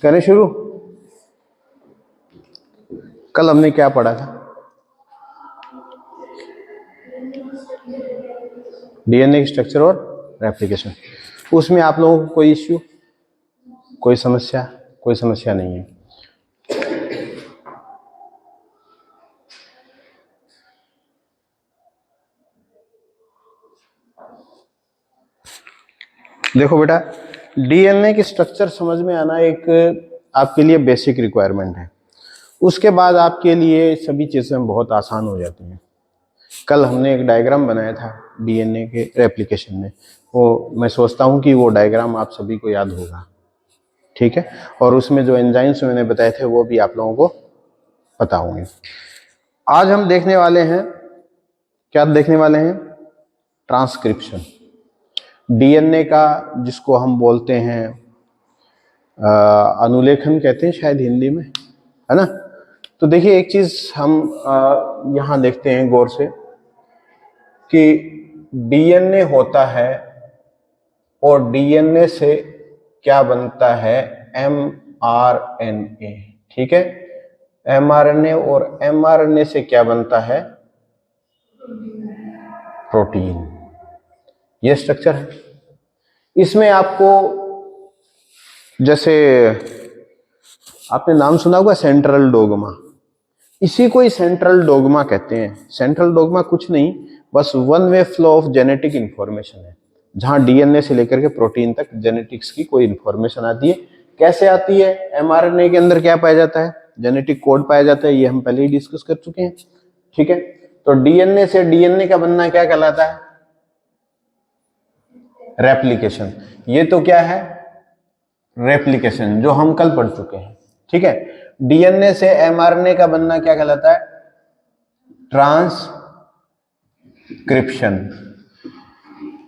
करें शुरू। कल हमने क्या पढ़ा था? डीएनए की स्ट्रक्चर और रेप्लिकेशन। उसमें आप लोगों को कोई इश्यू, कोई समस्या? कोई समस्या नहीं है। देखो बेटा, डीएनए की स्ट्रक्चर समझ में आना एक आपके लिए बेसिक रिक्वायरमेंट है। उसके बाद आपके लिए सभी चीजें बहुत आसान हो जाती हैं। कल हमने एक डायग्राम बनाया था डीएनए के रेप्लिकेशन में, वो मैं सोचता हूँ कि वो डायग्राम आप सभी को याद होगा, ठीक है? और उसमें जो एंजाइम्स मैंने बताए थे वो भी आप लोगों को पता होंगे। आज हम देखने वाले हैं, क्या देखने वाले हैं? ट्रांसक्रिप्शन। डीएनए का जिसको हम बोलते हैं अनुलेखन कहते हैं शायद हिंदी में, है ना? तो देखिए एक चीज हम यहाँ देखते हैं गौर से कि डीएनए होता है और डीएनए से क्या बनता है? एमआरएनए, ठीक है? एमआरएनए और एमआरएनए से क्या बनता है? प्रोटीन। ये स्ट्रक्चर है। इसमें आपको, जैसे आपने नाम सुना होगा सेंट्रल डोग्मा, इसी को ही सेंट्रल डोग्मा कहते हैं। सेंट्रल डोग्मा कुछ नहीं, बस one way flow of genetic information है, जहां डीएनए से लेकर के प्रोटीन तक जेनेटिक्स की कोई इंफॉर्मेशन आती है। कैसे आती है? एमआरएनए के अंदर क्या पाया जाता है? जेनेटिक कोड पाया जाता है, ये हम पहले ही डिस्कस कर चुके हैं, ठीक है? तो डीएनए से डीएनए का बनना क्या कहलाता है? रेप्लिकेशन। ये तो क्या है? रेप्लिकेशन, जो हम कल पढ़ चुके हैं, ठीक है? डीएनए से एमआरएनए का बनना क्या कहलाता है? ट्रांसक्रिप्शन,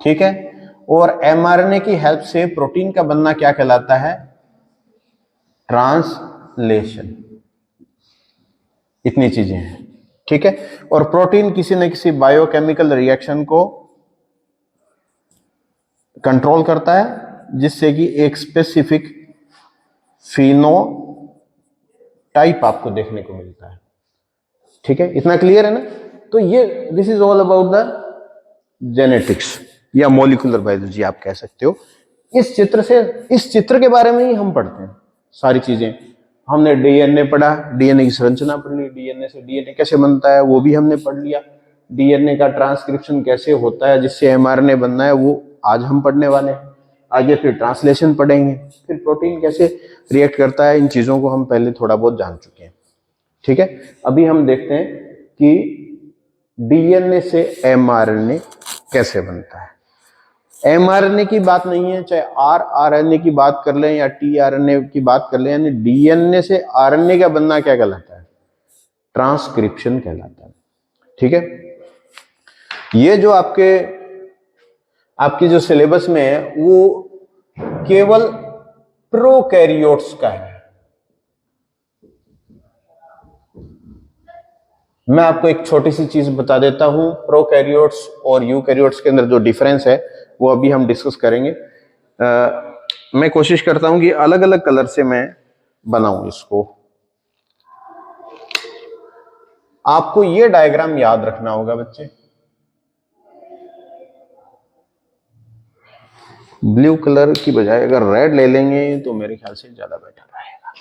ठीक है? और एमआरएनए की हेल्प से प्रोटीन का बनना क्या कहलाता है? ट्रांसलेशन। इतनी चीजें हैं, ठीक है? और प्रोटीन किसी न किसी बायोकेमिकल रिएक्शन को कंट्रोल करता है, जिससे कि एक स्पेसिफिक फिनोटाइप आपको देखने को मिलता है, ठीक है? इतना क्लियर है ना? तो ये this is all about the genetics या मॉलिक्यूलर बायोलॉजी आप कह सकते हो। इस चित्र के बारे में ही हम पढ़ते हैं सारी चीजें। हमने डीएनए पढ़ा, डीएनए की संरचना पढ़ ली, डीएनए से डीएनए कैसे बनता है वो भी हमने पढ़ लिया, डीएनए का ट्रांसक्रिप्शन कैसे होता है जिससे एमआरएनए बनना है वो आज हम पढ़ने वाले हैं। आगे फिर ट्रांसलेशन पढ़ेंगे, फिर प्रोटीन कैसे रिएक्ट करता है, इन चीजों को हम पहले थोड़ा बहुत जान चुके हैं, ठीक है? अभी हम देखते हैं कि डीएनए से एमआरएनए कैसे बनता है। एमआरएनए की बात नहीं है, चाहे आरआरएनए की बात कर लें या टीआरएनए की बात कर लें, यानी डीएनए से आरएनए का बनना क्या कहलाता है? ट्रांसक्रिप्शन कहलाता है, ठीक है? ये जो आपकी जो सिलेबस में है वो केवल प्रोकैरियोट्स का है। मैं आपको एक छोटी सी चीज बता देता हूं, प्रोकैरियोट्स और यूकैरियोट्स के अंदर जो डिफरेंस है वो अभी हम डिस्कस करेंगे। मैं कोशिश करता हूं कि अलग अलग कलर से मैं बनाऊं इसको। आपको ये डायग्राम याद रखना होगा बच्चे। ब्लू कलर की बजाय अगर रेड ले लेंगे तो मेरे ख्याल से ज्यादा बेटर रहेगा।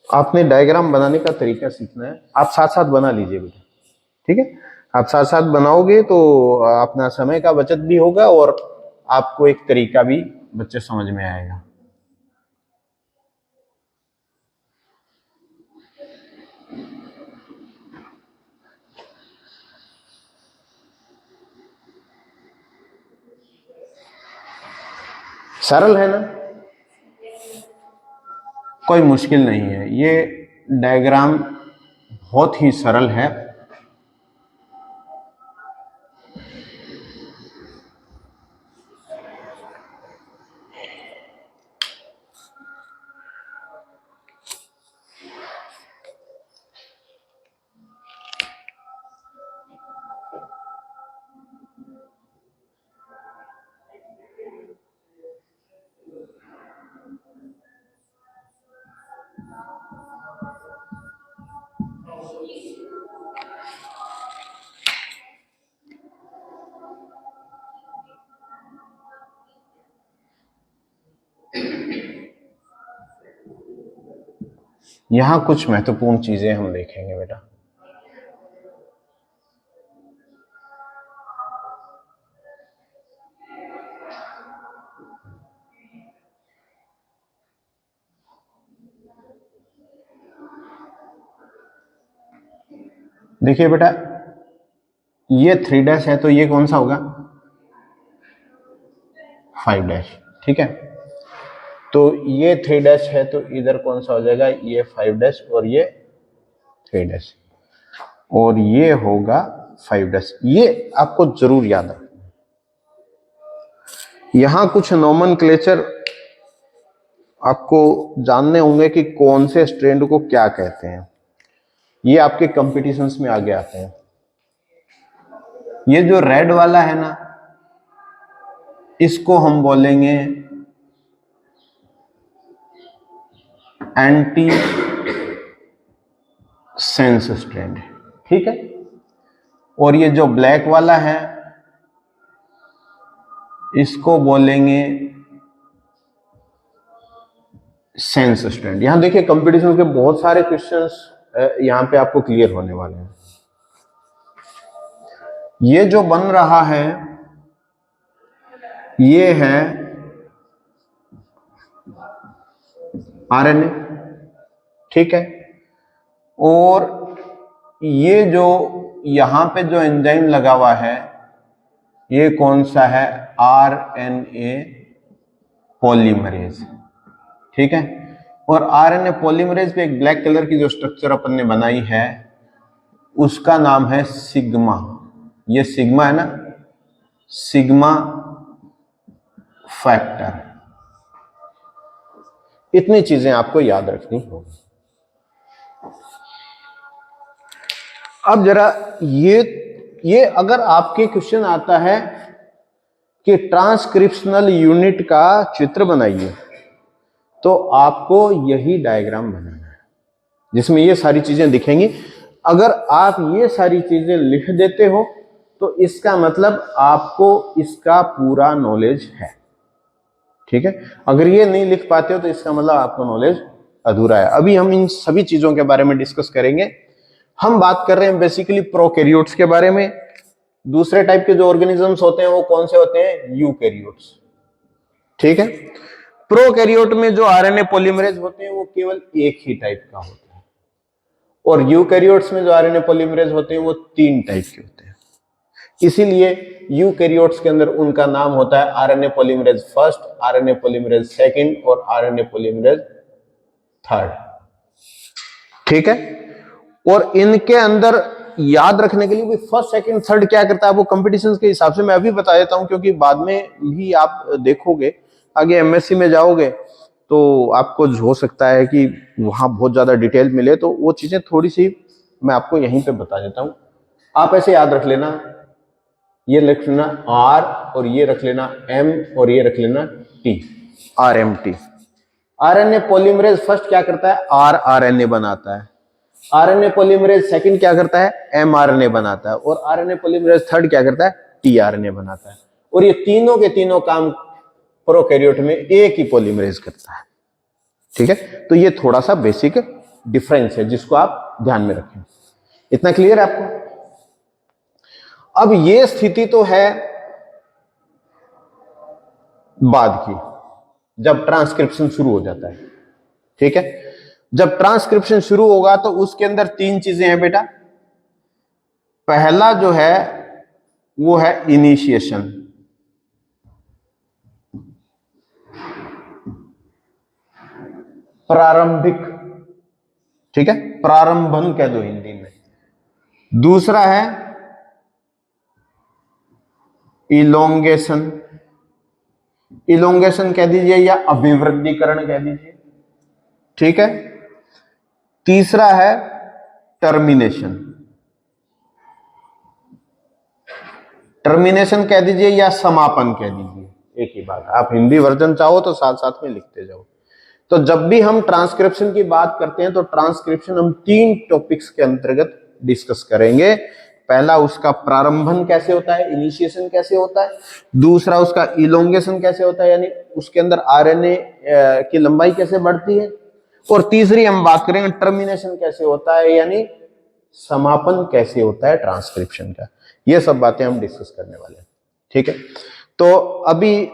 आपने डायग्राम बनाने का तरीका सीखना है, आप साथ साथ बना लीजिए बेटा, ठीक है? आप साथ साथ बनाओगे तो अपना समय का बचत भी होगा और आपको एक तरीका भी बच्चे समझ में आएगा। सरल है ना? कोई मुश्किल नहीं है, ये डायग्राम बहुत ही सरल है। यहां कुछ महत्वपूर्ण चीजें हम देखेंगे बेटा। देखिए बेटा, ये 3' है तो ये कौन सा होगा? 5'। ठीक है, तो ये 3' है तो इधर कौन सा हो जाएगा? ये 5' और ये 3' और ये होगा 5'। ये आपको जरूर याद है। यहां कुछ नोमेनक्लेचर आपको जानने होंगे कि कौन से स्ट्रैंड को क्या कहते हैं। ये आपके कंपटीशंस में आगे आते हैं। ये जो रेड वाला है ना, इसको हम बोलेंगे एंटी सेंस स्ट्रैंड। ठीक है, और ये जो ब्लैक वाला है इसको बोलेंगे सेंस स्ट्रैंड। यहां देखिए कंपटीशन के बहुत सारे क्वेश्चंस यहां पे आपको क्लियर होने वाले हैं। ये जो बन रहा है ये है आरएनए। ठीक है, और ये जो यहां पे जो एंजाइम लगा हुआ है ये कौन सा है? RNA polymerase. ठीक है, और आरएनए पॉलीमरेज पे एक ब्लैक कलर की जो स्ट्रक्चर अपन ने बनाई है उसका नाम है सिग्मा। ये सिग्मा है ना, सिग्मा फैक्टर। इतनी चीजें आपको याद रखनी होगी। अब जरा ये अगर आपके क्वेश्चन आता है कि ट्रांसक्रिप्शनल यूनिट का चित्र बनाइए, तो आपको यही डायग्राम बनाना है जिसमें ये सारी चीजें दिखेंगी। अगर आप ये सारी चीजें लिख देते हो तो इसका मतलब आपको इसका पूरा नॉलेज है। ठीक है, अगर ये नहीं लिख पाते हो तो इसका मतलब आपको नॉलेज अधूरा है। अभी हम इन सभी चीजों के बारे में डिस्कस करेंगे। हम बात कर रहे हैं बेसिकली प्रोकैरियोट्स के बारे में। दूसरे टाइप के जो ऑर्गेनिजम्स होते हैं वो कौन से होते हैं? यूकैरियोट्स। ठीक है, प्रोकैरियोट में जो आरएनए पॉलीमरेज होते हैं वो केवल एक ही टाइप का होता है, और यूकैरियोट्स में जो आरएनए पॉलीमरेज होते हैं वो 3 टाइप के होते हैं। इसीलिए यूकैरियोट्स के अंदर उनका नाम होता है RNA polymerase first, RNA polymerase second और आरएनए पॉलीमरेज थर्ड। ठीक है, और इनके अंदर याद रखने के लिए भी फर्स्ट सेकंड थर्ड क्या करता है वो कंपटीशंस के हिसाब से मैं अभी बता देता हूं, क्योंकि बाद में भी आप देखोगे आगे एमएससी में जाओगे तो आपको हो सकता है कि वहां बहुत ज्यादा डिटेल मिले, तो वो चीजें थोड़ी सी मैं आपको यहीं पे बता देता हूं। आप ऐसे याद रख लेना, ये रख लेना आर और ये रख लेना एम और ये रख लेना T, R M T. RNA polymerase first क्या करता है? आरएनए बनाता है। आरएनए पॉलीमरेज सेकंड क्या करता है? एमआरएनए बनाता है। और आरएनए पॉलीमरेज थर्ड क्या करता है? टीआरएनए बनाता है। और ये तीनों के तीनों काम प्रोकैरियोट में एक ही पॉलीमरेज करता है। ठीक है, तो ये थोड़ा सा बेसिक डिफरेंस है जिसको आप ध्यान में रखें। इतना क्लियर है आपको? अब ये स्थिति तो है बाद की, जब ट्रांसक्रिप्शन शुरू हो जाता है। ठीक है, जब ट्रांसक्रिप्शन शुरू होगा तो उसके अंदर 3 चीजें हैं बेटा। पहला जो है वो है इनिशिएशन। प्रारंभिक। ठीक है, प्रारंभन कह दो हिंदी में। दूसरा है इलोंगेशन, इलोंगेशन कह दीजिए या अभिवृद्धिकरण कह दीजिए। ठीक है, तीसरा है टर्मिनेशन, टर्मिनेशन कह दीजिए या समापन कह दीजिए, एक ही बात। आप हिंदी वर्जन चाहो तो साथ साथ में लिखते जाओ। तो जब भी हम ट्रांसक्रिप्शन की बात करते हैं तो ट्रांसक्रिप्शन हम 3 टॉपिक्स के अंतर्गत डिस्कस करेंगे। पहला उसका प्रारंभन कैसे होता है, इनिशिएशन कैसे होता है। दूसरा उसका इलोंगेशन कैसे होता है, यानी उसके अंदर आरएनए की लंबाई कैसे बढ़ती है। और तीसरी हम बात करेंगे टर्मिनेशन कैसे होता है, यानी समापन कैसे होता है ट्रांसक्रिप्शन का। ये सब बातें हम डिस्कस करने वाले हैं, ठीक है। तो अभी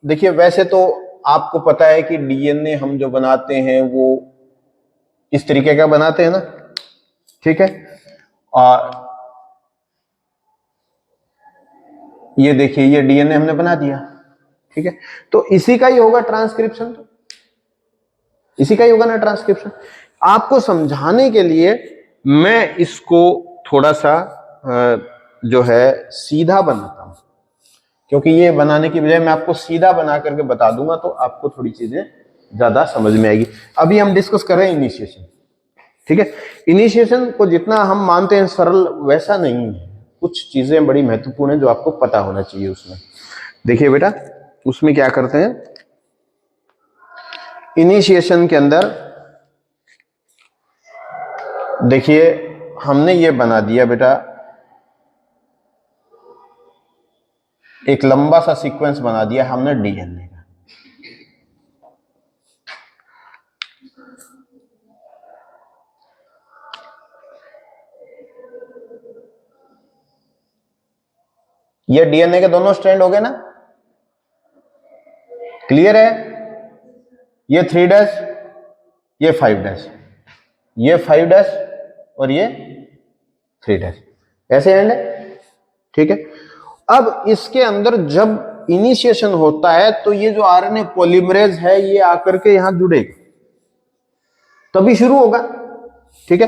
देखिए, वैसे तो आपको पता है कि डीएनए हम जो बनाते हैं वो इस तरीके का बनाते हैं ना, ठीक है। और ये देखिए, ये डीएनए हमने बना दिया, ठीक है। तो इसी का ही होगा ट्रांसक्रिप्शन, तो इसी का ही होगा ना ट्रांसक्रिप्शन। आपको समझाने के लिए मैं इसको थोड़ा सा जो है सीधा बनाता हूं, क्योंकि ये बनाने की बजाय मैं आपको सीधा बना करके बता दूंगा तो आपको थोड़ी चीजें ज्यादा समझ में आएगी। अभी हम डिस्कस कर रहे हैं इनिशिएशन, ठीक है। इनिशिएशन को जितना हम मानते हैं सरल, वैसा नहीं है। कुछ चीजें बड़ी महत्वपूर्ण है जो आपको पता होना चाहिए उसमें। देखिए बेटा, उसमें क्या करते हैं, इनिशिएशन के अंदर देखिए हमने ये बना दिया बेटा, एक लंबा सा सीक्वेंस बना दिया हमने डीएनए का। ये डीएनए के दोनों स्ट्रैंड हो गए ना, क्लियर है। ये 3' ये 5', ये 5' और ये 3', ऐसे एंड है, ठीक है। अब इसके अंदर जब इनिशिएशन होता है तो ये जो आरएनए पॉलीमरेज है ये आकर के यहां जुड़ेगा, तभी शुरू होगा, ठीक है।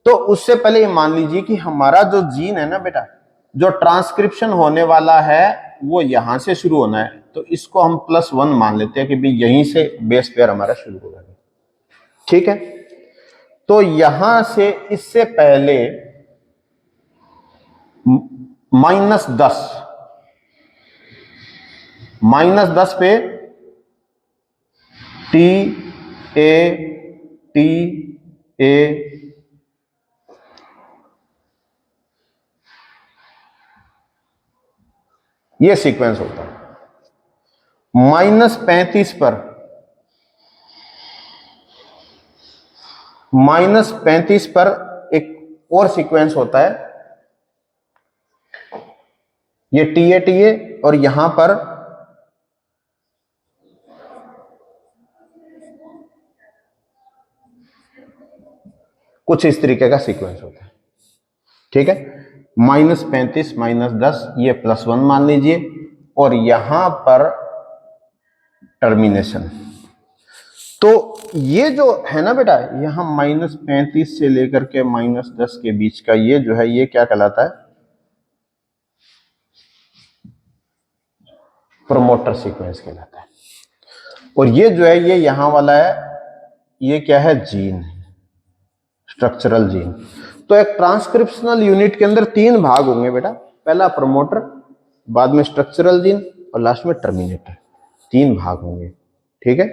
तो उससे पहले ये मान लीजिए कि हमारा जो जीन है ना बेटा, जो ट्रांसक्रिप्शन होने वाला है वो यहां से शुरू होना है, तो इसको हम +1 मान लेते हैं कि भाई यहीं से बेस पेयर हमारा शुरू होगा, ठीक है। तो यहां से इससे पहले -10 पे TA ये सीक्वेंस होता है। -35 पर एक और सीक्वेंस होता है, ये TA और यहां पर कुछ इस तरीके का सीक्वेंस होता है, ठीक है। -35 -10 ये +1 मान लीजिए, और यहां पर टर्मिनेशन। तो ये जो है ना बेटा, यहां -35 से लेकर के -10 के बीच का ये जो है, ये क्या कहलाता है, प्रोमोटर सीक्वेंस कहलाता है। और ये जो है, ये यहां वाला है, ये क्या है, जीन, स्ट्रक्चरल जीन। तो एक ट्रांसक्रिप्शनल यूनिट के अंदर 3 भाग होंगे बेटा, पहला प्रोमोटर, बाद में स्ट्रक्चरल जीन और लास्ट में टर्मिनेटर, 3 भाग होंगे, ठीक है।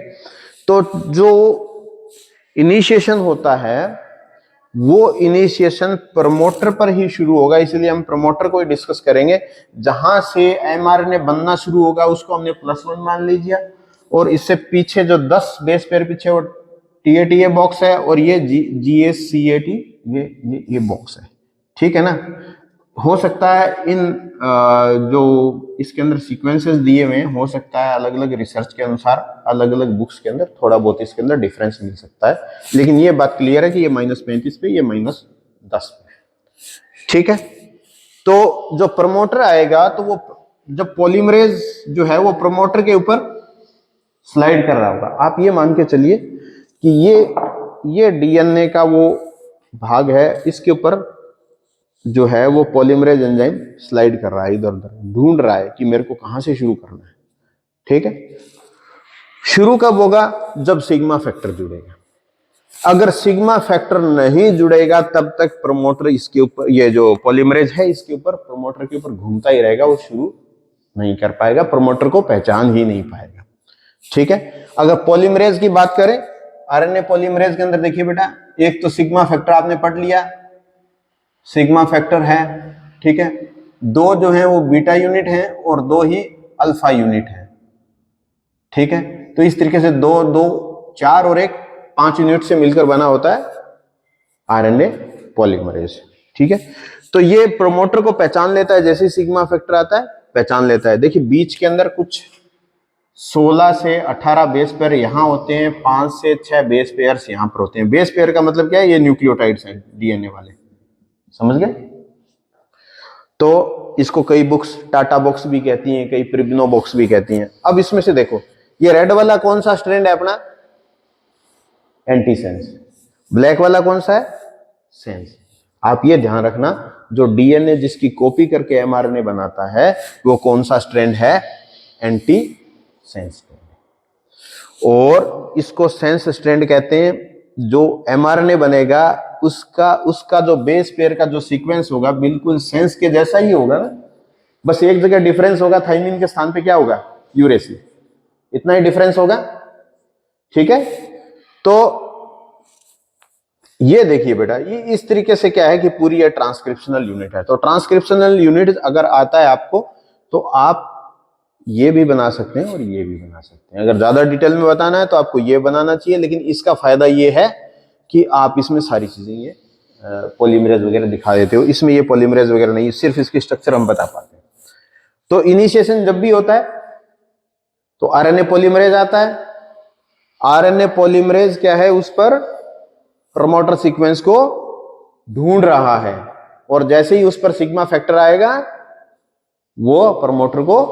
तो जो इनिशिएशन होता है वो इनिशिएशन प्रमोटर पर ही शुरू होगा, इसलिए हम प्रमोटर को ही डिस्कस करेंगे। जहां से एमआरएनए बनना शुरू होगा उसको हमने +1 मान लीजिए, और इससे पीछे जो 10 बेस पेयर पीछे वो TA बॉक्स है, और ये GSCAT ये बॉक्स है, ठीक है ना। हो सकता है इन जो इसके अंदर सीक्वेंसेस दिए हुए हैं, हो सकता है अलग अलग रिसर्च के अनुसार अलग अलग बुक्स के अंदर थोड़ा बहुत इसके अंदर डिफरेंस मिल सकता है, लेकिन ये बात क्लियर है कि ये -35 पे, ये -10 पे, ठीक है। तो जो प्रमोटर आएगा, तो वो जब पॉलीमरेज जो है वो प्रमोटर के ऊपर स्लाइड कर रहा होगा। आप ये मान के चलिए कि ये डीएनए का वो भाग है, इसके ऊपर जो है वो पॉलीमरेज एंजाइम स्लाइड कर रहा है, इधर उधर ढूंढ रहा है कि मेरे को कहां से शुरू करना है, ठीक है। शुरू कब होगा, जब सिग्मा फैक्टर जुड़ेगा। अगर सिग्मा फैक्टर नहीं जुड़ेगा तब तक प्रमोटर इसके ऊपर, ये जो पॉलीमरेज है इसके ऊपर, प्रमोटर के ऊपर घूमता ही रहेगा, वो शुरू नहीं कर पाएगा, प्रमोटर को पहचान ही नहीं पाएगा, ठीक है। अगर पॉलीमरेज की बात करें, आरएनए पॉलीमरेज के अंदर देखिए बेटा, एक तो सिग्मा फैक्टर आपने पढ़ लिया, सिग्मा फैक्टर है, ठीक है। 2 जो है वो बीटा यूनिट है और 2 ही अल्फा यूनिट है, ठीक है। तो इस तरीके से 2 2 4 और 1 5 यूनिट से मिलकर बना होता है आरएनए पॉलीमरेज। ठीक है, तो ये प्रोमोटर को पहचान लेता है, जैसे सिग्मा फैक्टर आता है पहचान लेता है। देखिए बीच के अंदर कुछ 16 से 18 बेस पेयर यहां होते हैं, 5 से 6 बेस पेयर्स यहां पर होते हैं। बेस पेयर का मतलब क्या है, ये न्यूक्लियोटाइड्स हैं डीएनए वाले, समझ गए। तो इसको कई बुक्स टाटा बॉक्स भी कहती हैं, कई प्रिब्नो बॉक्स भी कहती हैं। अब इसमें से देखो ये रेड वाला कौन सा स्ट्रैंड है अपना, एंटीसेंस। ब्लैक वाला कौन सा है, सेंस। आप ये ध्यान रखना, जो डीएनए जिसकी कॉपी करके एमआरएनए बनाता है वो कौन सा स्ट्रैंड है, एंटी सेंस स्ट्रैंड। और इसको सेंस स्ट्रैंड कहते हैं। जो एमआरएनए बनेगा उसका जो बेस पेयर का जो सीक्वेंस होगा बिल्कुल सेंस के जैसा ही होगा ना, बस एक जगह डिफरेंस होगा, थाइमिन के स्थान पे क्या होगा, यूरेसिल, इतना ही डिफरेंस होगा। ठीक है, तो ये देखिए बेटा, ये इस तरीके से क्या है कि पूरी ये ट्रांसक्रिप्शनल यूनिट है। तो ट्रांसक्रिप्शनल यूनिट अगर आता है आपको तो आप ये भी बना सकते हैं और ये भी बना सकते हैं। अगर ज्यादा डिटेल में बताना है तो आपको ये बनाना चाहिए, लेकिन इसका फायदा ये है कि आप इसमें सारी चीजें ये पॉलीमरेज वगैरह दिखा देते हो। इसमें ये पॉलीमरेज वगैरह नहीं, सिर्फ इसकी स्ट्रक्चर हम बता पाते हैं। तो इनिशिएशन जब भी होता है तो आरएनए पॉलीमरेज आता है। आरएनए पॉलीमरेज क्या है, उस पर प्रमोटर सीक्वेंस को ढूंढ रहा है, और जैसे ही उस पर सिग्मा फैक्टर आएगा वो प्रमोटर को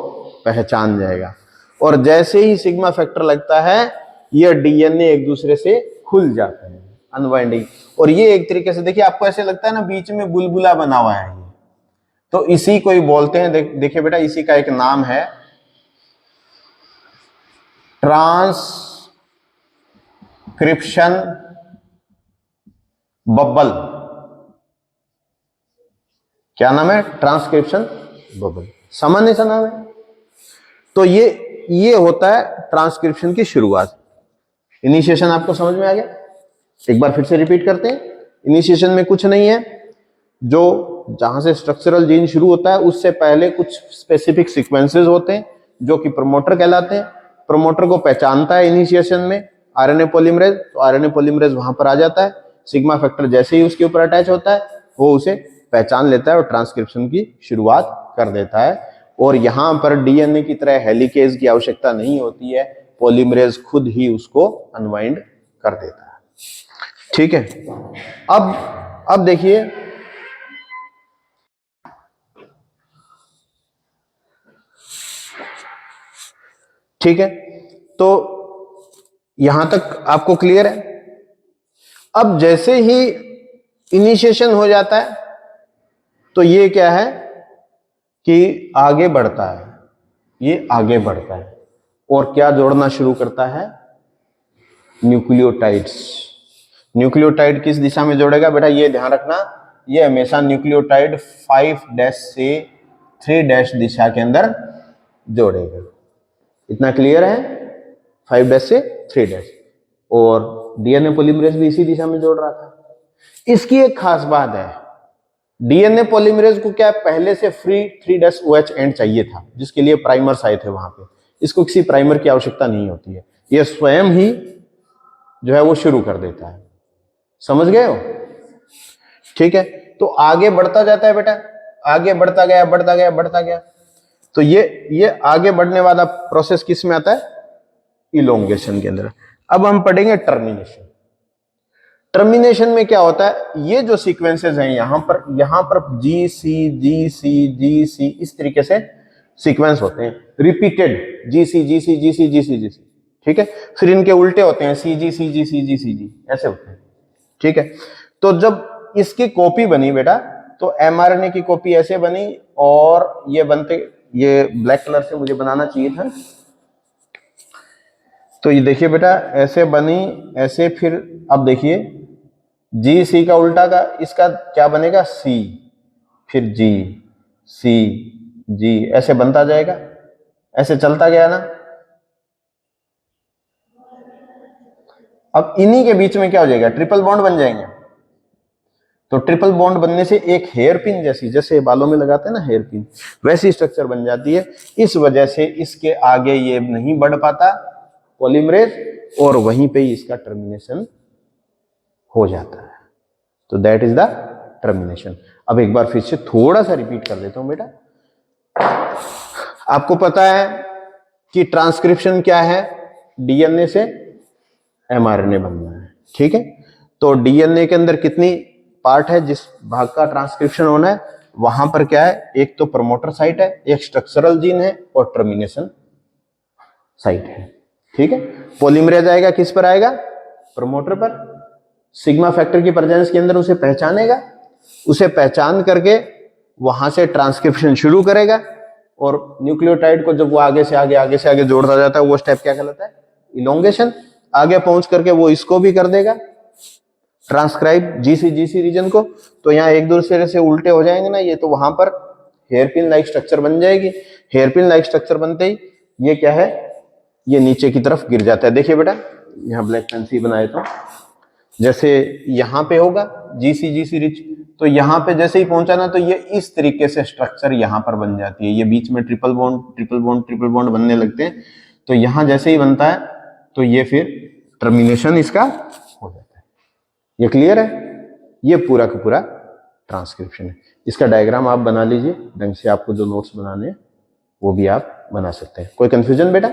पहचान जाएगा, और जैसे ही सिग्मा फैक्टर लगता है ये डीएनए एक दूसरे से खुल जाते हैं, अनवाइंडिंग। और ये एक तरीके से देखिए, आपको ऐसे लगता है ना बीच में बुलबुला बना हुआ है, ये तो इसी को ही बोलते हैं। देखिए बेटा, इसी का एक नाम है ट्रांसक्रिप्शन बबल। क्या नाम है, ट्रांसक्रिप्शन बबल, सामान्य सा नाम है। तो ये होता है ट्रांसक्रिप्शन की शुरुआत। इनिशिएशन आपको समझ में आ गया, एक बार फिर से रिपीट करते हैं। इनिशिएशन में कुछ नहीं है, जो जहां से स्ट्रक्चरल जीन शुरू होता है उससे पहले कुछ स्पेसिफिक सीक्वेंसेस होते हैं जो कि प्रमोटर कहलाते हैं। प्रमोटर को पहचानता है इनिशिएशन में आरएनए पॉलीमरेज, तो आरएनए पॉलीमरेज वहां पर आ जाता है। सिग्मा फैक्टर जैसे ही उसके ऊपर अटैच होता है वो उसे पहचान लेता है और ट्रांसक्रिप्शन की शुरुआत कर देता है। और यहां पर डीएनए की तरह हेलिकेज की आवश्यकता नहीं होती है, पॉलीमरेज खुद ही उसको अनवाइंड कर देता है। ठीक है, अब देखिए, ठीक है, तो यहां तक आपको क्लियर है। अब जैसे ही इनिशिएशन हो जाता है तो ये क्या है कि आगे बढ़ता है, ये आगे बढ़ता है और क्या जोड़ना शुरू करता है, न्यूक्लियोटाइड्स। न्यूक्लियोटाइड किस दिशा में जोड़ेगा बेटा, ये ध्यान रखना, ये हमेशा न्यूक्लियोटाइड 5' से 3' दिशा के अंदर जोड़ेगा। इतना क्लियर है, 5' से 3'। और डीएनए पॉलीमरेज भी इसी दिशा में जोड़ रहा था। इसकी एक खास बात है, डीएनए पॉलीमरेज को क्या पहले से फ्री 3' OH एंड चाहिए था, जिसके लिए प्राइमर्स आए थे वहां पे। इसको किसी प्राइमर की आवश्यकता नहीं होती है, ये स्वयं ही जो है वो शुरू कर देता है। समझ गए हो? ठीक है, तो आगे बढ़ता जाता है बेटा, आगे बढ़ता गया बढ़ता गया बढ़ता गया। तो ये आगे बढ़ने वाला प्रोसेस किस में आता है, इलोंगेशन के अंदर। अब हम पढ़ेंगे टर्मिनेशन। टर्मिनेशन में क्या होता है, ये जो सीक्वेंसेस हैं यहां पर जी सी इस तरीके से सीक्वेंस होते हैं, रिपीटेड जी सी। ठीक है, फिर इनके उल्टे होते हैं सी जी ऐसे होते हैं। ठीक है, तो जब इसकी कॉपी बनी बेटा, तो एमआरएनए की कॉपी ऐसे बनी, और ये बनते, ये ब्लैक कलर से मुझे बनाना चाहिए था। तो ये देखिए बेटा, ऐसे बनी, ऐसे, फिर अब देखिए जी सी का उल्टा का इसका क्या बनेगा, सी, फिर जी सी जी, ऐसे बनता जाएगा, ऐसे चलता गया ना। अब इन्हीं के बीच में क्या हो जाएगा, ट्रिपल बॉन्ड बन जाएंगे। तो ट्रिपल बॉन्ड बनने से एक हेयर पिन जैसी, जैसे बालों में लगाते हैं ना हेयर पिन, वैसी स्ट्रक्चर बन जाती है। इस वजह से इसके आगे ये नहीं बढ़ पाता पॉलीमरेज, और वहीं पे ही इसका टर्मिनेशन हो जाता है। तो दैट इज द टर्मिनेशन। अब एक बार फिर से थोड़ा सा रिपीट कर देता हूं बेटा। आपको पता है कि ट्रांसक्रिप्शन क्या है, डीएनए से एमआरएनए बनना है, ठीक है। तो डीएनए के अंदर कितनी पार्ट है, जिस भाग का ट्रांसक्रिप्शन होना है वहां पर क्या है, एक तो प्रमोटर साइट है, एक स्ट्रक्चरल जीन है और टर्मिनेशन साइट है, ठीक है। पॉलीमरेज आएगा किस पर आएगा, प्रमोटर पर। सिग्मा फैक्टर की प्रेजेंस के अंदर उसे पहचानेगा, उसे पहचान करके वहां से ट्रांसक्रिप्शन शुरू करेगा और न्यूक्लियोटाइड को जब वो आगे से आगे जोड़ता जाता है वो स्टेप क्या कहलाता है, इलोंगेशन। आगे पहुंच करके वो इसको भी कर देगा ट्रांसक्राइब जीसी रीजन को। तो यहाँ एक दूसरे से उल्टे हो जाएंगे ना ये, तो वहां पर हेयरपिन लाइक स्ट्रक्चर बन जाएगी। हेयरपिन लाइक स्ट्रक्चर बनते ही ये क्या है, ये नीचे की तरफ गिर जाता है। देखिए बेटा यहाँ ब्लैक पेन से बनाए तो जैसे यहाँ पे होगा जीसी रिच, तो यहाँ पे जैसे ही पहुंचा ना तो ये इस तरीके से स्ट्रक्चर यहाँ पर बन जाती है। ये बीच में ट्रिपल बॉन्ड बनने लगते हैं। तो यहाँ जैसे ही बनता है तो ये फिर टर्मिनेशन इसका हो जाता है। ये क्लियर है, ये पूरा का पूरा ट्रांसक्रिप्शन है। इसका डायग्राम आप बना लीजिए ढंग से, आपको जो नोट्स बनाने हैं वो भी आप बना सकते हैं। कोई कंफ्यूजन बेटा?